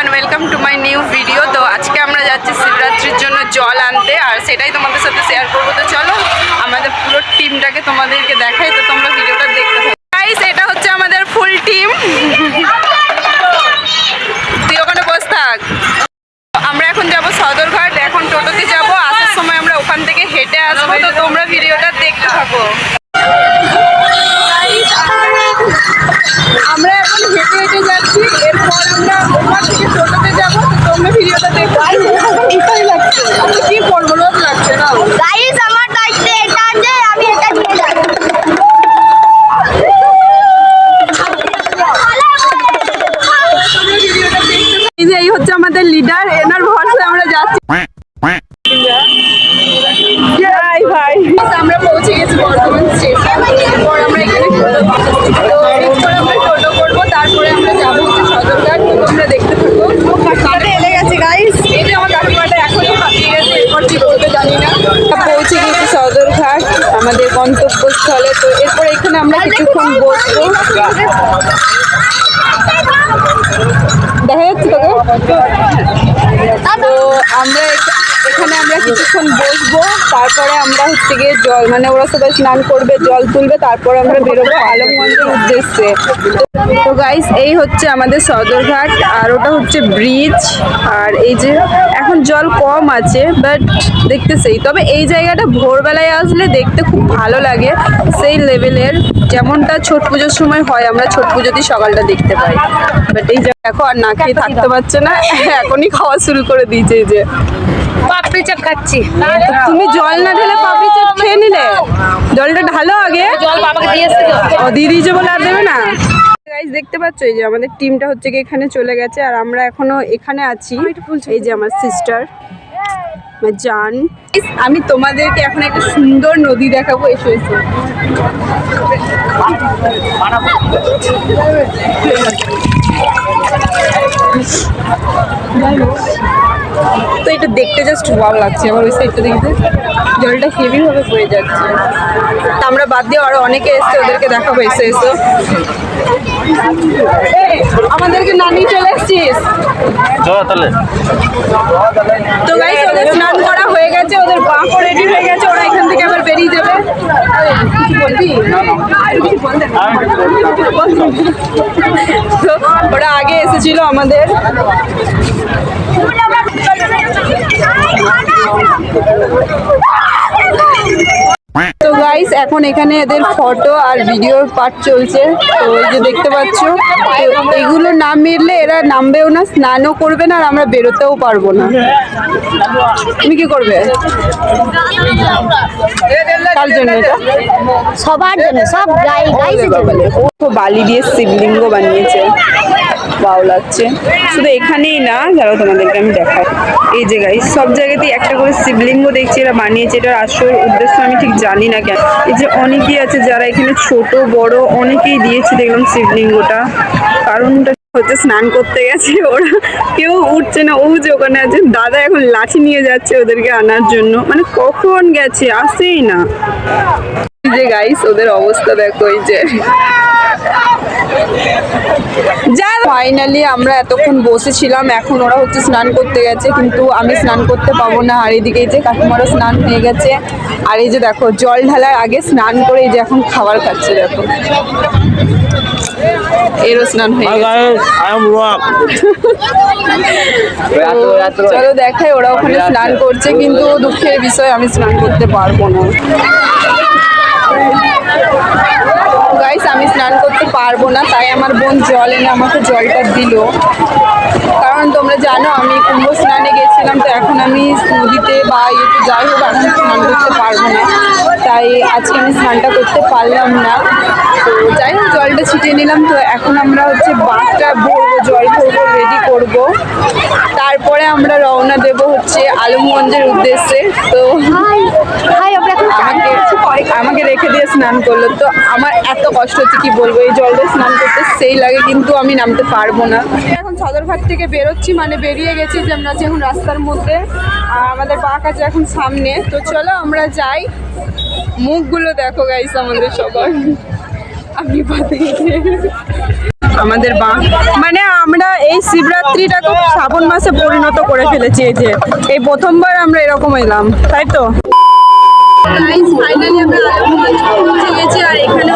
Everyone, welcome to my new video. তো আজকে আমরা যাচ্ছি শিবরাত্রির জন্য জল আনতে, আর সেটাই তোমাদের সাথে শেয়ার করবো। তো চলো আমাদের পুরো টিমটাকে তোমাদেরকে দেখাই, তো তোমরা ভিডিওটা দেখতে থাকো। গাইস, এটা হচ্ছে আমাদের ফুল টিম। তুই ওখানে বস থাক। আমরা এখন যাব সদরঘাট, এখন টোটোতে যাব। আসার সময় আমরা ওখান থেকে হেঁটে আসবো, তো তোমরা ভিডিওটা দেখতে থাকো। আমরা এখন হেঁটে হেঁটে যাচ্ছি, এরপর আমরা ওখান থেকে টোটোতে যাবো। তো তোমরা ভিডিওটা দেখো। লাগছে আমি কি করবো, রোদ লাগছে না। গাইস, আমার দায়িত্ব এটা যে আমি এটা নিয়ে যাব। এই হচ্ছে আমাদের লিডার, এনার ভরসায় আমরা যাচ্ছি। ভাই আমরা পৌঁছে গেছি বর্ধমান স্টেশন। এরপর আমরা এখানে টোটো করবো, তারপরে আমরা যাবো হচ্ছে সদরঘাট। তো তোমরা দেখতে থাকো। কাকিমাটা এলে গেছে গাইস, এই যে আমার কাকিমাটা এখনই পাঠিয়ে গেছে, এরপর কি করবে জানি না। পৌঁছে গেছি সদরঘাট, আমাদের গন্তব্যস্থলে। তো এরপর এখানে আমরা কিছুক্ষণ বসবো। দেখা যাচ্ছে তোকে? তো আমরা এখানে আমরা কিছুক্ষণ বসবো, তারপরে আমরা হচ্ছে গিয়ে জল ওরা সবাই স্নান করবে, জল তুলবে, তারপরে আমরা বেরোবো আলমগঞ্জের উদ্দেশ্যে। তো গাইস, এই হচ্ছে আমাদের সদরঘাট, আর ওটা হচ্ছে ব্রিজ। আর এই যে এখন জল কম আছে, বাট দেখতে সেই, তবে এই জায়গাটা ভোরবেলায় আসলে দেখতে খুব ভালো লাগে, সেই লেভেলের, যেমনটা ছট পুজোর সময় হয়। আমরা ছট পুজোতেই সকালটা দেখতে পাই, বাট এই দেখো আর না খেয়ে থাকতে পারছে না, এখনই খাওয়া শুরু করে দিয়েছে। এই যে পাপড়ি চাট খাচ্ছি। তুমি জল না ঢেলে পাপড়ি চাট খেয়ে নিলে? জলটা ঢালো আগে। জল বাবাকে দিয়েছে, ও দিয়ে দিয়েছে বলে আর দেবে না। গাইস, দেখতে পাচ্ছ এই যে আমাদের টিমটা হচ্ছে কি এখানে চলে গেছে, আর আমরা এখনো এখানে আছি। এই যে আমার সিস্টার জান, আমি তোমাদেরকে এখন একটা সুন্দর নদী দেখাবো। এসো এসো। তো এটা দেখতে জাস্ট ভালো লাগছে। আমার ওই সাইডটা দেখতে জলটা হেভি ভাবে বয়ে যাচ্ছে। আমরা বাদ দিয়ে আরো অনেকে এসছে, ওদেরকে দেখাবো। এসে এসো, আমাদেরকে নানি চলে এসছিস। তো গাইস, ওদের স্নান করা হয়ে গেছে, ওদের বাঁকও রেডি হয়ে গেছে, ওরা এখান থেকে আবার বেরিয়ে যাবে। কিছু বলবি? তো ওরা আগে এসেছিল আমাদের। তো গাইস, এখন এখানে এদের ফটো আর ভিডিওর পার্ট চলছে। তো এই যে দেখতে পাচ্ছ, তো এগুলো না মিললে এরা নামবেও না, স্নানও করবে না, আর আমরা বেরোতেও পারবো না। তুমি কি করবে? কার জন্য এটা? সবার জন্য, সব ও বালি দিয়ে শিবলিঙ্গ বানিয়েছে, ভালো লাগছে। শুধু এখানেই না, যারা তোমাদেরকে আমি দেখাই। এই যে গাইস, সব জায়গাতেই একটা করে শিবলিঙ্গ দেখছি এরা বানিয়েছে। এটার আসল উদ্দেশ্য আমি ঠিক জানি না কেন। এই যে অনেকেই আছে যারা এখানে ছোট বড় অনেকেই দিয়েছে দেখলাম শিবলিঙ্গটা। কারণটা হচ্ছে স্নান করতে গেছে ওরা, কেউ উঠছে না। ও যে ওখানে আছে দাদা, এখন লাঠি নিয়ে যাচ্ছে ওদেরকে আনার জন্য, মানে কখন গেছে, আসেই না। এই যে গাইস, ওদের অবস্থা দেখো। এই যে ফাইনালি আমরা এতক্ষণ বসেছিলাম, এখন ওরা হচ্ছে স্নান করতে গেছে, কিন্তু আমি স্নান করতে পাবো না। আর এইদিকে এই যে কাকিমারও স্নান হয়ে গেছে, আর এই যে দেখো জল ঢালার আগে স্নান করে এই যে এখন খাবার খাচ্ছে। দেখো এরও স্নান হয়ে গেছে। চলো দেখাই, ওরা ওখানে স্নান করছে, কিন্তু দুঃখের বিষয় আমি স্নান করতে পারবো না। গাইস, আমি স্নান করতে পারবো না, তাই আমার বোন জল এনে আমাকে জলটা দিল। কারণ তোমরা জানো আমি কুম্ভ স্নানে গেছিলাম, তো এখন আমি নদীতে বা ইয়েতে যাই হোক এখন স্নান করতে পারবো না, তাই আজকে আমি স্নানটা করতে পারলাম না। তো যাই হোক, জলটা ছিটিয়ে নিলাম। তো এখন আমরা হচ্ছে বাসটা ভরবো, জল ভরবো, রেডি করব, তারপরে আমরা রওনা দেব হচ্ছে আলমগঞ্জের উদ্দেশ্যে। তো আমাকে রেখে দিয়ে স্নান করলো, তো আমার এত কষ্ট হচ্ছে কি বলবো। এই জলটা স্নান করতে সেই লাগে, কিন্তু আমি নামতে পারবো না। এখন সদরঘাট থেকে বেরোচ্ছি, মানে বেরিয়ে গেছি, যে আমরা আছি এখন রাস্তার মধ্যে, আর আমাদের পার্ক আছে এখন সামনে। তো চলো আমরা যাই। মুখগুলো দেখো গাইস আমাদের সবার, আমি পাতে আমাদের মানে আমরা এই শিবরাত্রিটাকে শ্রাবণ মাসে পরিণত করে ফেলেছি। এই যে এই প্রথমবার আমরা এরকম এলাম, তাই তো? ফাইনালি আমরা আলমগঞ্জ পৌঁছে গেছি, আর এখানে